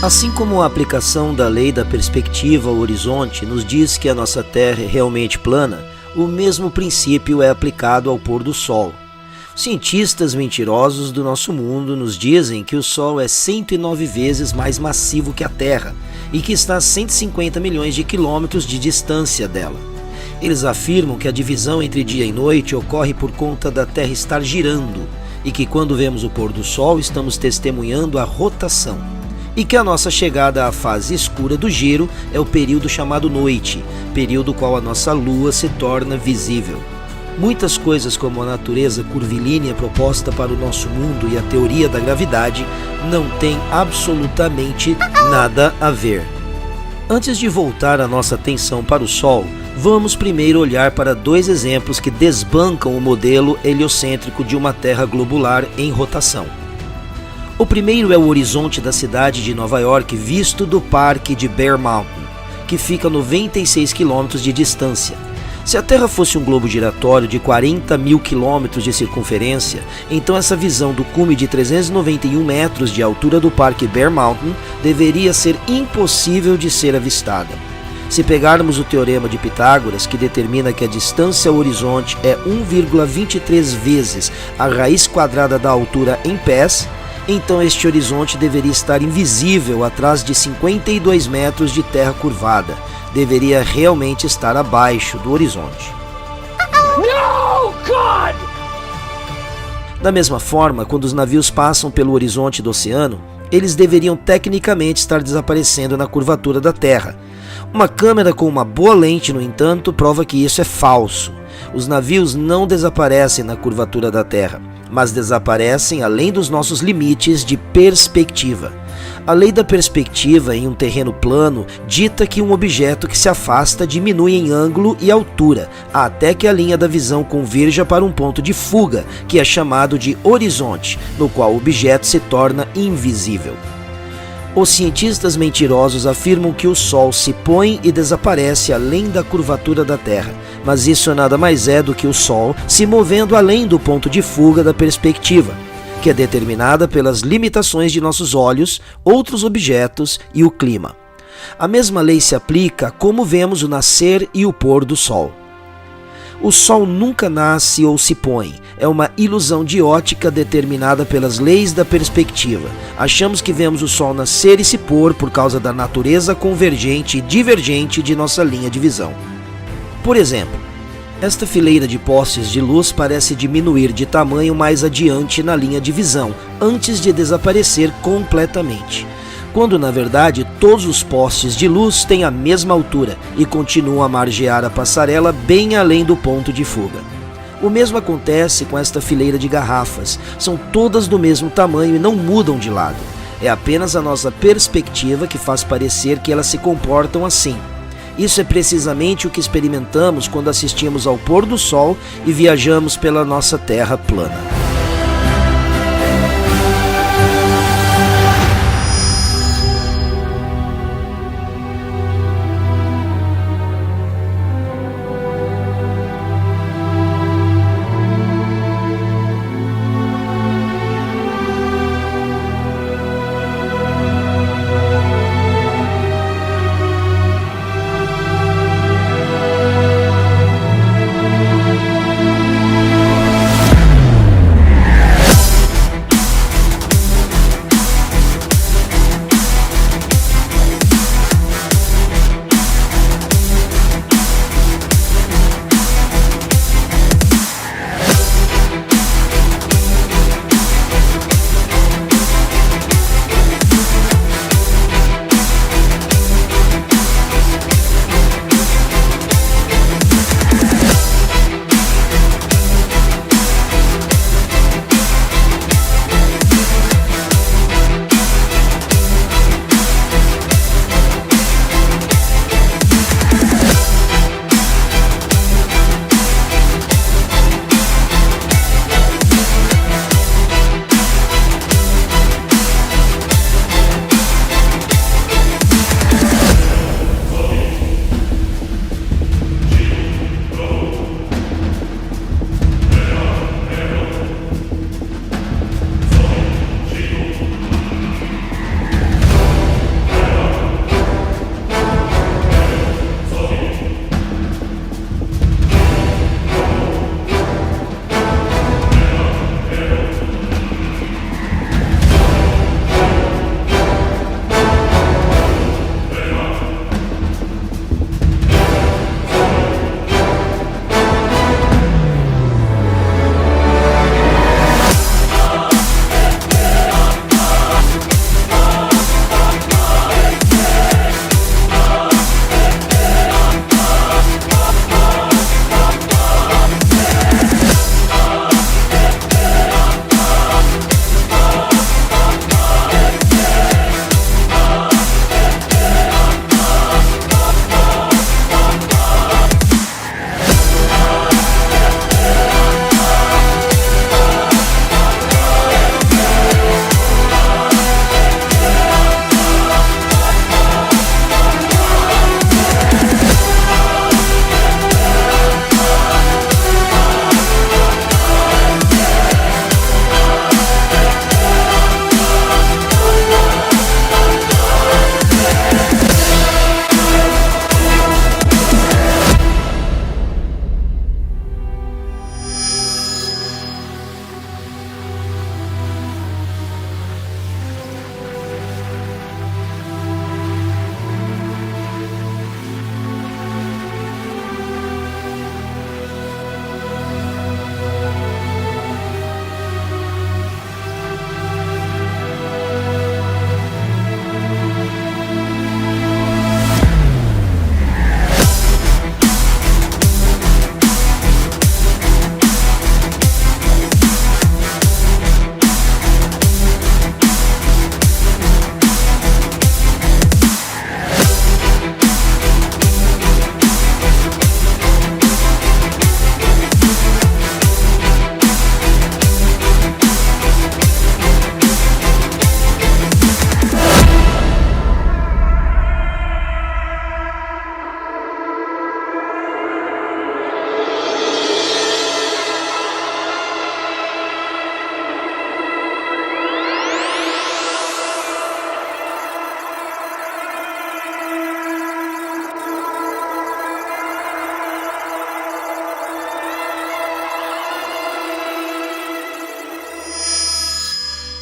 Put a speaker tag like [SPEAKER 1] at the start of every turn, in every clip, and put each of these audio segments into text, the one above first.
[SPEAKER 1] Assim como a aplicação da lei da perspectiva ao horizonte nos diz que a nossa Terra é realmente plana, o mesmo princípio é aplicado ao pôr do Sol. Cientistas mentirosos do nosso mundo nos dizem que o Sol é 109 vezes mais massivo que a Terra e que está a 150 milhões de quilômetros de distância dela. Eles afirmam que a divisão entre dia e noite ocorre por conta da Terra estar girando e que quando vemos o pôr do Sol estamos testemunhando a rotação. E que a nossa chegada à fase escura do giro é o período chamado noite, período qual a nossa Lua se torna visível. Muitas coisas como a natureza curvilínea proposta para o nosso mundo e a teoria da gravidade não têm absolutamente nada a ver. Antes de voltar a nossa atenção para o Sol, vamos primeiro olhar para dois exemplos que desbancam o modelo heliocêntrico de uma Terra globular em rotação. O primeiro é o horizonte da cidade de Nova York visto do parque de Bear Mountain, que fica a 96 quilômetros de distância. Se a Terra fosse um globo giratório de 40 mil quilômetros de circunferência, então essa visão do cume de 391 metros de altura do parque Bear Mountain deveria ser impossível de ser avistada. Se pegarmos o teorema de Pitágoras, que determina que a distância ao horizonte é 1,23 vezes a raiz quadrada da altura em pés, então este horizonte deveria estar invisível atrás de 52 metros de terra curvada. Deveria realmente estar abaixo do horizonte. No, God! Da mesma forma, quando os navios passam pelo horizonte do oceano, eles deveriam tecnicamente estar desaparecendo na curvatura da Terra. Uma câmera com uma boa lente, no entanto, prova que isso é falso. Os navios não desaparecem na curvatura da Terra, mas desaparecem além dos nossos limites de perspectiva. A lei da perspectiva em um terreno plano dita que um objeto que se afasta diminui em ângulo e altura, até que a linha da visão converja para um ponto de fuga, que é chamado de horizonte, no qual o objeto se torna invisível. Os cientistas mentirosos afirmam que o Sol se põe e desaparece além da curvatura da Terra, mas isso nada mais é do que o Sol se movendo além do ponto de fuga da perspectiva, que é determinada pelas limitações de nossos olhos, outros objetos e o clima. A mesma lei se aplica a como vemos o nascer e o pôr do Sol. O Sol nunca nasce ou se põe, é uma ilusão de ótica determinada pelas leis da perspectiva. Achamos que vemos o Sol nascer e se pôr por causa da natureza convergente e divergente de nossa linha de visão. Por exemplo, esta fileira de postes de luz parece diminuir de tamanho mais adiante na linha de visão, antes de desaparecer completamente, quando na verdade todos os postes de luz têm a mesma altura e continuam a margear a passarela bem além do ponto de fuga. O mesmo acontece com esta fileira de garrafas, são todas do mesmo tamanho e não mudam de lado. É apenas a nossa perspectiva que faz parecer que elas se comportam assim. Isso é precisamente o que experimentamos quando assistimos ao pôr do Sol e viajamos pela nossa Terra plana.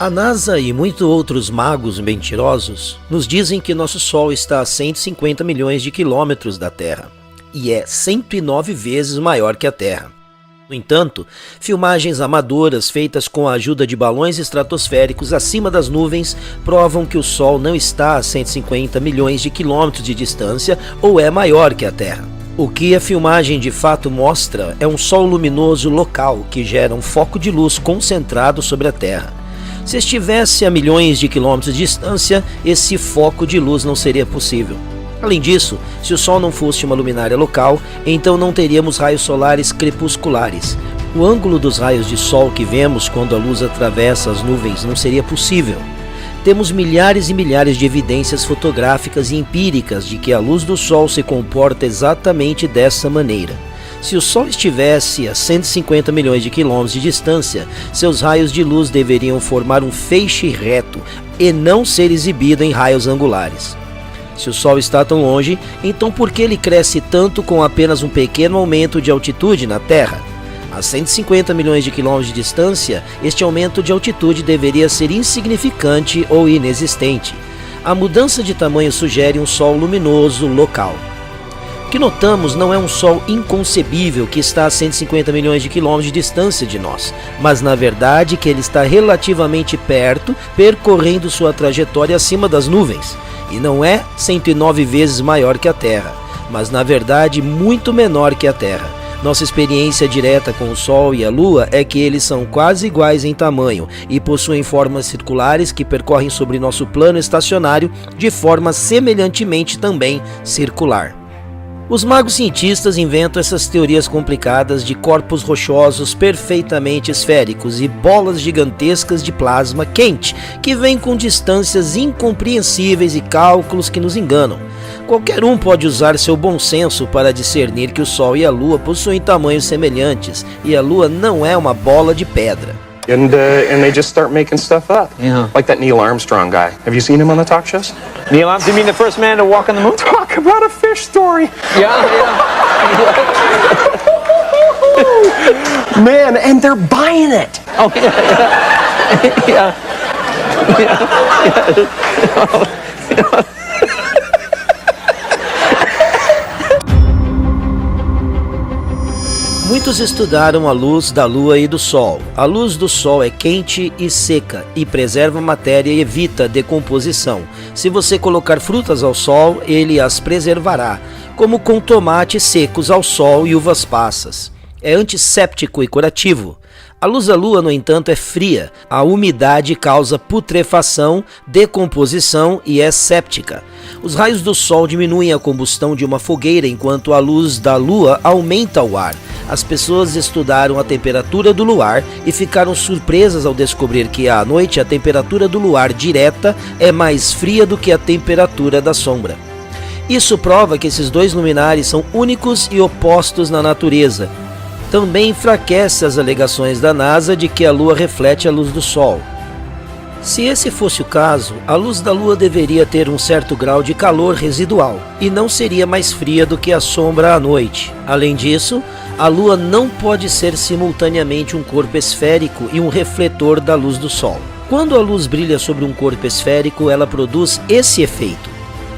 [SPEAKER 1] A NASA e muitos outros magos mentirosos nos dizem que nosso Sol está a 150 milhões de quilômetros da Terra e é 109 vezes maior que a Terra. No entanto, filmagens amadoras feitas com a ajuda de balões estratosféricos acima das nuvens provam que o Sol não está a 150 milhões de quilômetros de distância ou é maior que a Terra. O que a filmagem de fato mostra é um Sol luminoso local que gera um foco de luz concentrado sobre a Terra. Se estivesse a milhões de quilômetros de distância, esse foco de luz não seria possível. Além disso, se o Sol não fosse uma luminária local, então não teríamos raios solares crepusculares. O ângulo dos raios de Sol que vemos quando a luz atravessa as nuvens não seria possível. Temos milhares e milhares de evidências fotográficas e empíricas de que a luz do Sol se comporta exatamente dessa maneira. Se o Sol estivesse a 150 milhões de quilômetros de distância, seus raios de luz deveriam formar um feixe reto e não ser exibido em raios angulares. Se o Sol está tão longe, então por que ele cresce tanto com apenas um pequeno aumento de altitude na Terra? A 150 milhões de quilômetros de distância, este aumento de altitude deveria ser insignificante ou inexistente. A mudança de tamanho sugere um Sol luminoso local. O que notamos não é um Sol inconcebível que está a 150 milhões de quilômetros de distância de nós, mas na verdade que ele está relativamente perto, percorrendo sua trajetória acima das nuvens. E não é 109 vezes maior que a Terra, mas na verdade muito menor que a Terra. Nossa experiência direta com o Sol e a Lua é que eles são quase iguais em tamanho e possuem formas circulares que percorrem sobre nosso plano estacionário de forma semelhantemente também circular. Os magos cientistas inventam essas teorias complicadas de corpos rochosos perfeitamente esféricos e bolas gigantescas de plasma quente que vêm com distâncias incompreensíveis e cálculos que nos enganam. Qualquer um pode usar seu bom senso para discernir que o Sol e a Lua possuem tamanhos semelhantes e a Lua não é uma bola de pedra.
[SPEAKER 2] And they just start making stuff up.
[SPEAKER 3] Yeah.
[SPEAKER 2] Like that Neil Armstrong guy. Have you seen him on the talk shows?
[SPEAKER 3] Neil Armstrong, you mean the first man to walk on the moon?
[SPEAKER 2] Talk about a fish story.
[SPEAKER 3] Yeah.
[SPEAKER 2] Man, and they're buying it.
[SPEAKER 3] Oh, yeah. Yeah.
[SPEAKER 1] Muitos estudaram a luz da Lua e do Sol. A luz do Sol é quente e seca e preserva a matéria e evita a decomposição. Se você colocar frutas ao Sol, ele as preservará, como com tomates secos ao Sol e uvas passas. É antisséptico e curativo. A luz da Lua, no entanto, é fria. A umidade causa putrefação, decomposição e é séptica. Os raios do Sol diminuem a combustão de uma fogueira, enquanto a luz da Lua aumenta o ar. As pessoas estudaram a temperatura do luar e ficaram surpresas ao descobrir que à noite a temperatura do luar direta é mais fria do que a temperatura da sombra. Isso prova que esses dois luminares são únicos e opostos na natureza. Também enfraquece as alegações da NASA de que a Lua reflete a luz do Sol. Se esse fosse o caso, a luz da Lua deveria ter um certo grau de calor residual e não seria mais fria do que a sombra à noite. Além disso, a Lua não pode ser simultaneamente um corpo esférico e um refletor da luz do Sol. Quando a luz brilha sobre um corpo esférico, ela produz esse efeito.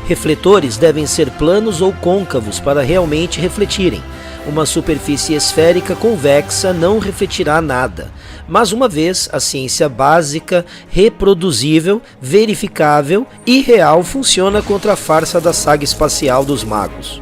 [SPEAKER 1] Refletores devem ser planos ou côncavos para realmente refletirem. Uma superfície esférica convexa não refletirá nada, mas uma vez a ciência básica, reproduzível, verificável e real funciona contra a farsa da saga espacial dos magos.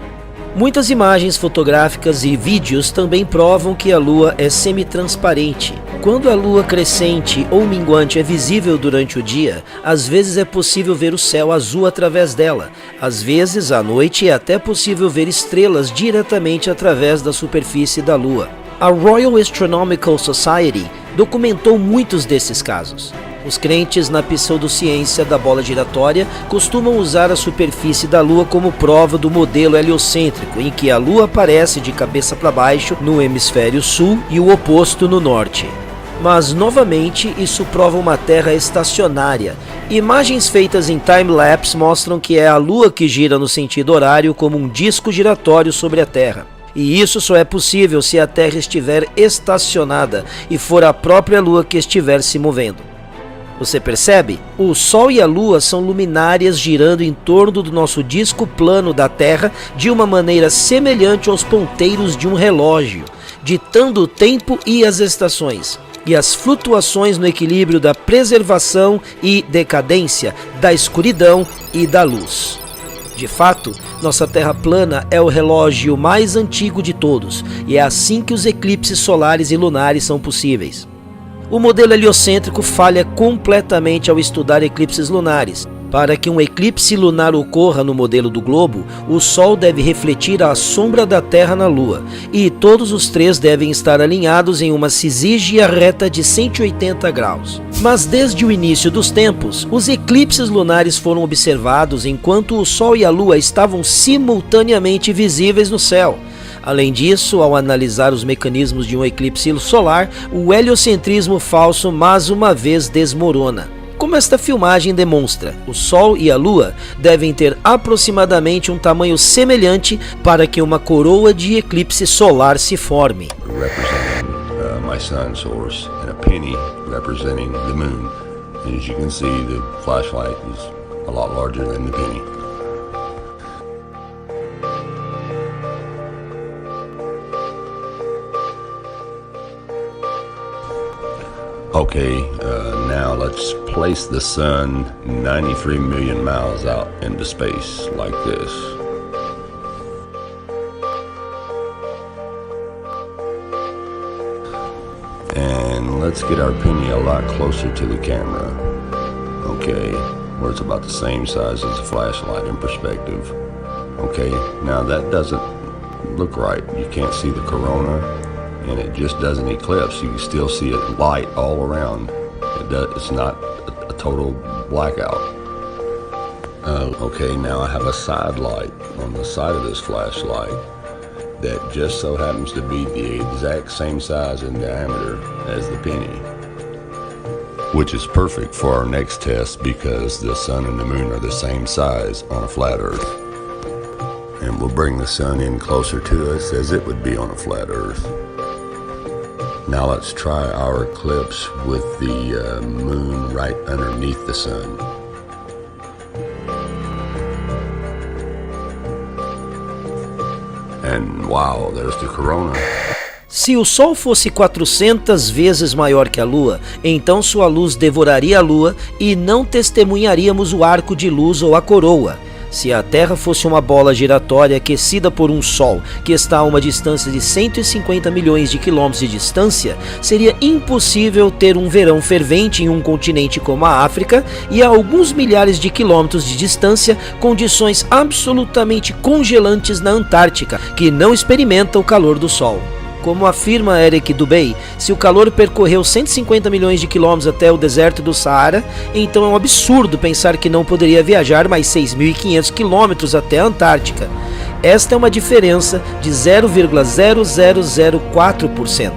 [SPEAKER 1] Muitas imagens fotográficas e vídeos também provam que a Lua é semitransparente. Quando a Lua crescente ou minguante é visível durante o dia, às vezes é possível ver o céu azul através dela. Às vezes, à noite, é até possível ver estrelas diretamente através da superfície da Lua. A Royal Astronomical Society documentou muitos desses casos. Os crentes na pseudociência da bola giratória costumam usar a superfície da Lua como prova do modelo heliocêntrico, em que a Lua aparece de cabeça para baixo no hemisfério sul e o oposto no norte. Mas, novamente, isso prova uma Terra estacionária. Imagens feitas em time-lapse mostram que é a Lua que gira no sentido horário como um disco giratório sobre a Terra. E isso só é possível se a Terra estiver estacionada e for a própria Lua que estiver se movendo. Você percebe? O Sol e a Lua são luminárias girando em torno do nosso disco plano da Terra de uma maneira semelhante aos ponteiros de um relógio, ditando o tempo e as estações, e as flutuações no equilíbrio da preservação e decadência, da escuridão e da luz. De fato, nossa Terra plana é o relógio mais antigo de todos, e é assim que os eclipses solares e lunares são possíveis. O modelo heliocêntrico falha completamente ao estudar eclipses lunares. Para que um eclipse lunar ocorra no modelo do globo, o Sol deve refletir a sombra da Terra na Lua, e todos os três devem estar alinhados em uma cisígia reta de 180 graus. Mas desde o início dos tempos, os eclipses lunares foram observados enquanto o Sol e a Lua estavam simultaneamente visíveis no céu. Além disso, ao analisar os mecanismos de um eclipse solar, o heliocentrismo falso mais uma vez desmorona. Como esta filmagem demonstra, o Sol e a Lua devem ter aproximadamente um tamanho semelhante para que uma coroa de eclipse solar se forme.
[SPEAKER 4] Representing my sun source and a penny representing the moon. And as you can see, the flashlight is a lot larger than the penny. Okay, now let's place the sun 93 million miles out into space like this. And let's get our penny a lot closer to the camera. Okay, where it's about the same size as a flashlight in perspective. Okay, now that doesn't look right. You can't see the corona, and it just doesn't eclipse. You can still see it light all around. It's not a total blackout. Okay, now I have a side light on the side of this flashlight that just so happens to be the exact same size and diameter as the penny, which is perfect for our next test because the sun and the moon are the same size on a flat earth. And we'll bring the sun in closer to us as it would be on a flat earth. Now let's try our eclipse with the moon right underneath the sun. And wow, there's the corona.
[SPEAKER 1] Se o Sol fosse 400 vezes maior que a Lua, então sua luz devoraria a Lua e não testemunharíamos o arco de luz ou a coroa. Se a Terra fosse uma bola giratória aquecida por um Sol que está a uma distância de 150 milhões de quilômetros de distância, seria impossível ter um verão fervente em um continente como a África e a alguns milhares de quilômetros de distância, condições absolutamente congelantes na Antártica, que não experimenta o calor do Sol. Como afirma Eric Dubay, se o calor percorreu 150 milhões de quilômetros até o deserto do Saara, então é um absurdo pensar que não poderia viajar mais 6.500 quilômetros até a Antártica. Esta é uma diferença de 0,0004%.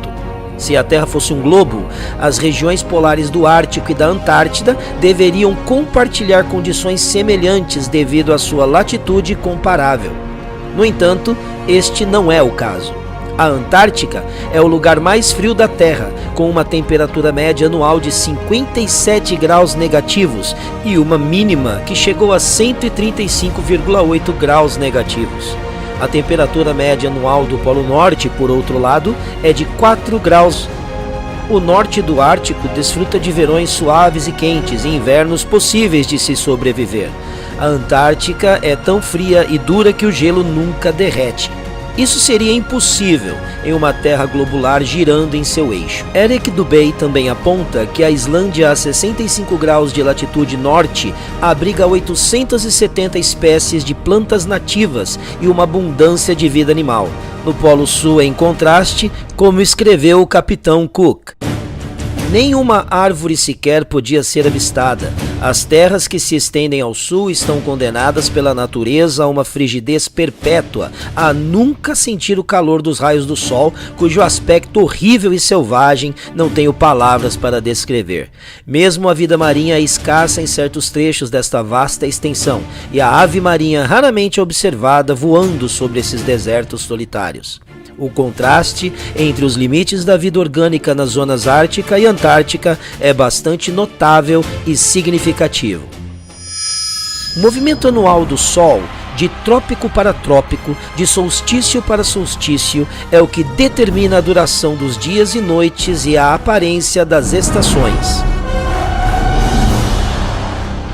[SPEAKER 1] Se a Terra fosse um globo, as regiões polares do Ártico e da Antártida deveriam compartilhar condições semelhantes devido à sua latitude comparável. No entanto, este não é o caso. A Antártica é o lugar mais frio da Terra, com uma temperatura média anual de 57 graus negativos e uma mínima que chegou a 135,8 graus negativos. A temperatura média anual do Polo Norte, por outro lado, é de 4 graus. O norte do Ártico desfruta de verões suaves e quentes e invernos possíveis de se sobreviver. A Antártica é tão fria e dura que o gelo nunca derrete. Isso seria impossível em uma Terra globular girando em seu eixo. Eric Dubay também aponta que a Islândia, a 65 graus de latitude norte, abriga 870 espécies de plantas nativas e uma abundância de vida animal. No Polo Sul, em contraste, como escreveu o capitão Cook, nenhuma árvore sequer podia ser avistada. As terras que se estendem ao sul estão condenadas pela natureza a uma frigidez perpétua, a nunca sentir o calor dos raios do sol, cujo aspecto horrível e selvagem não tenho palavras para descrever. Mesmo a vida marinha é escassa em certos trechos desta vasta extensão, e a ave marinha raramente é observada voando sobre esses desertos solitários. O contraste entre os limites da vida orgânica nas zonas ártica e antártica é bastante notável e significativo. O movimento anual do Sol, de trópico para trópico, de solstício para solstício, é o que determina a duração dos dias e noites e a aparência das estações.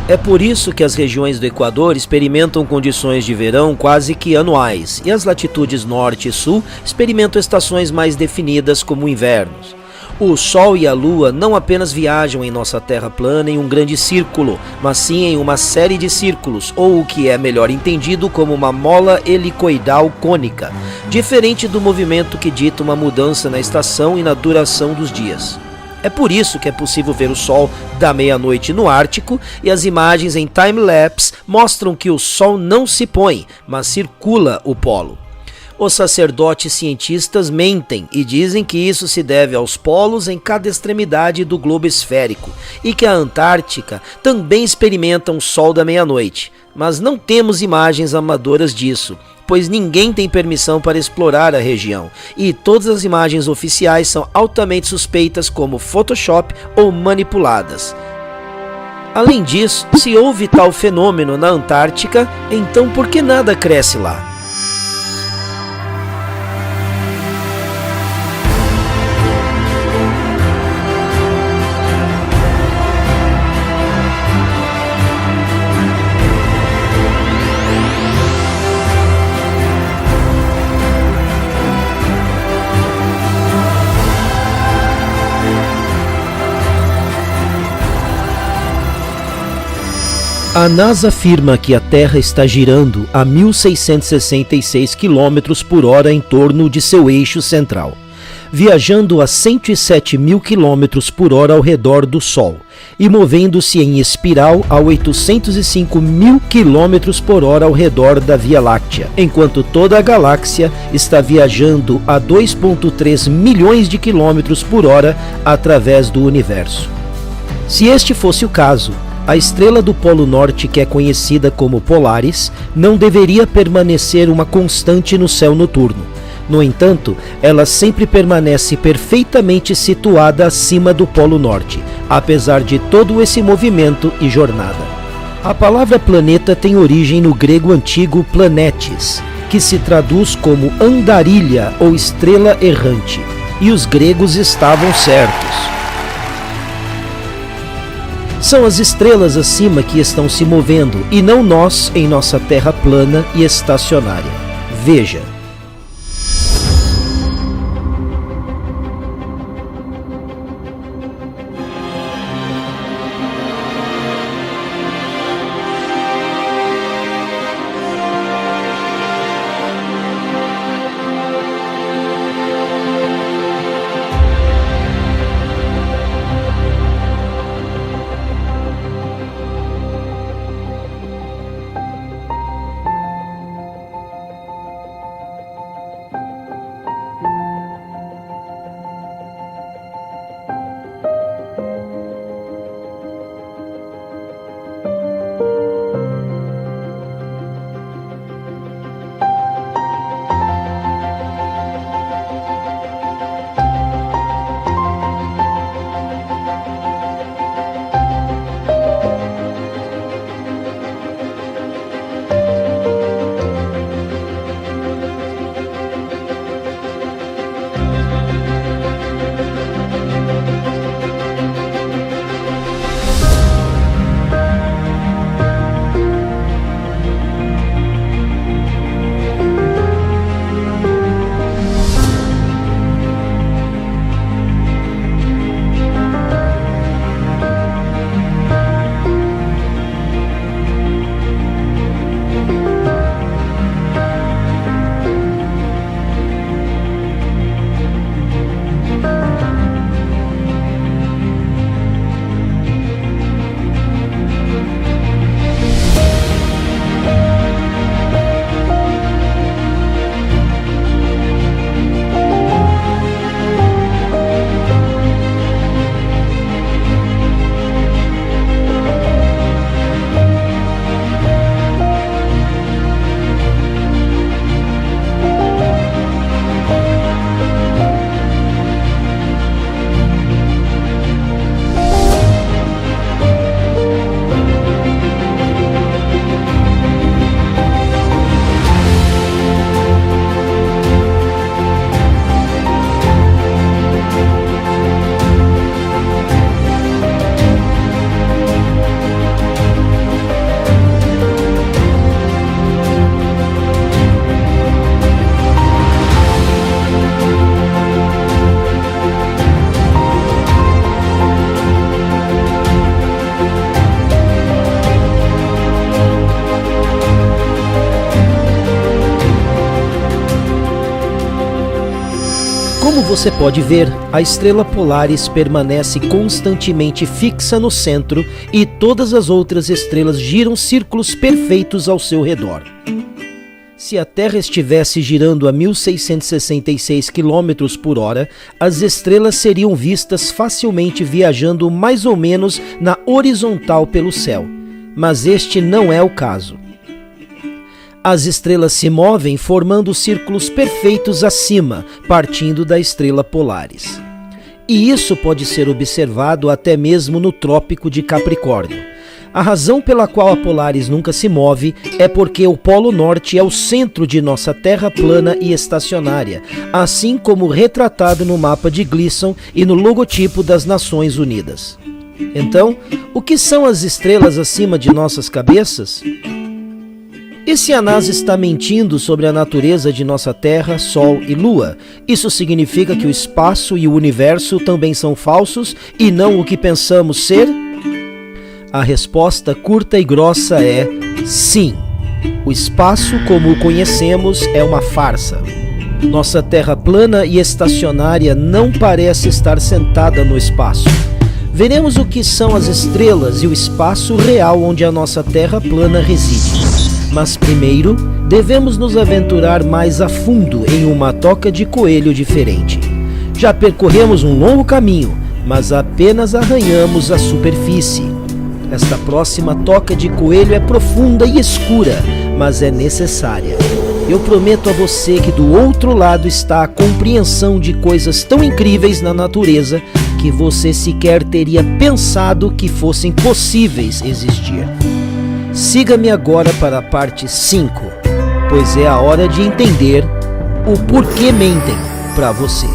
[SPEAKER 1] É por isso que as regiões do Equador experimentam condições de verão quase que anuais, e as latitudes norte e sul experimentam estações mais definidas como invernos. O Sol e a Lua não apenas viajam em nossa Terra plana em um grande círculo, mas sim em uma série de círculos, ou o que é melhor entendido como uma mola helicoidal cônica, diferente do movimento que dita uma mudança na estação e na duração dos dias. É por isso que é possível ver o Sol da meia-noite no Ártico, e as imagens em time-lapse mostram que o Sol não se põe, mas circula o polo. Os sacerdotes cientistas mentem e dizem que isso se deve aos polos em cada extremidade do globo esférico e que a Antártica também experimenta um Sol da meia-noite, mas não temos imagens amadoras disso, pois ninguém tem permissão para explorar a região, e todas as imagens oficiais são altamente suspeitas como Photoshop ou manipuladas. Além disso, se houve tal fenômeno na Antártica, então por que nada cresce lá? A NASA afirma que a Terra está girando a 1.666 km por hora em torno de seu eixo central, viajando a 107.000 km por hora ao redor do Sol e movendo-se em espiral a 805.000 km por hora ao redor da Via Láctea, enquanto toda a galáxia está viajando a 2,3 milhões de quilômetros por hora através do universo. Se este fosse o caso, a estrela do Polo Norte, que é conhecida como Polaris, não deveria permanecer uma constante no céu noturno. No entanto, ela sempre permanece perfeitamente situada acima do Polo Norte, apesar de todo esse movimento e jornada. A palavra planeta tem origem no grego antigo planetes, que se traduz como andarilha ou estrela errante, e os gregos estavam certos. São as estrelas acima que estão se movendo e não nós em nossa Terra plana e estacionária. Veja. Como você pode ver, a estrela Polaris permanece constantemente fixa no centro e todas as outras estrelas giram círculos perfeitos ao seu redor. Se a Terra estivesse girando a 1666 km por hora, as estrelas seriam vistas facilmente viajando mais ou menos na horizontal pelo céu, mas este não é o caso. As estrelas se movem formando círculos perfeitos acima, partindo da estrela Polaris. E isso pode ser observado até mesmo no Trópico de Capricórnio. A razão pela qual a Polaris nunca se move é porque o Polo Norte é o centro de nossa Terra plana e estacionária, assim como retratado no mapa de Gleason e no logotipo das Nações Unidas. Então, o que são as estrelas acima de nossas cabeças? E se a NASA está mentindo sobre a natureza de nossa Terra, Sol e Lua, isso significa que o espaço e o universo também são falsos e não o que pensamos ser? A resposta curta e grossa é sim. O espaço, como o conhecemos, é uma farsa. Nossa Terra plana e estacionária não parece estar sentada no espaço. Veremos o que são as estrelas e o espaço real onde a nossa Terra plana reside. Mas primeiro, devemos nos aventurar mais a fundo em uma toca de coelho diferente. Já percorremos um longo caminho, mas apenas arranhamos a superfície. Esta próxima toca de coelho é profunda e escura, mas é necessária. Eu prometo a você que do outro lado está a compreensão de coisas tão incríveis na natureza que você sequer teria pensado que fossem possíveis existir. Siga-me agora para a parte 5, pois é a hora de entender o porquê mentem para você.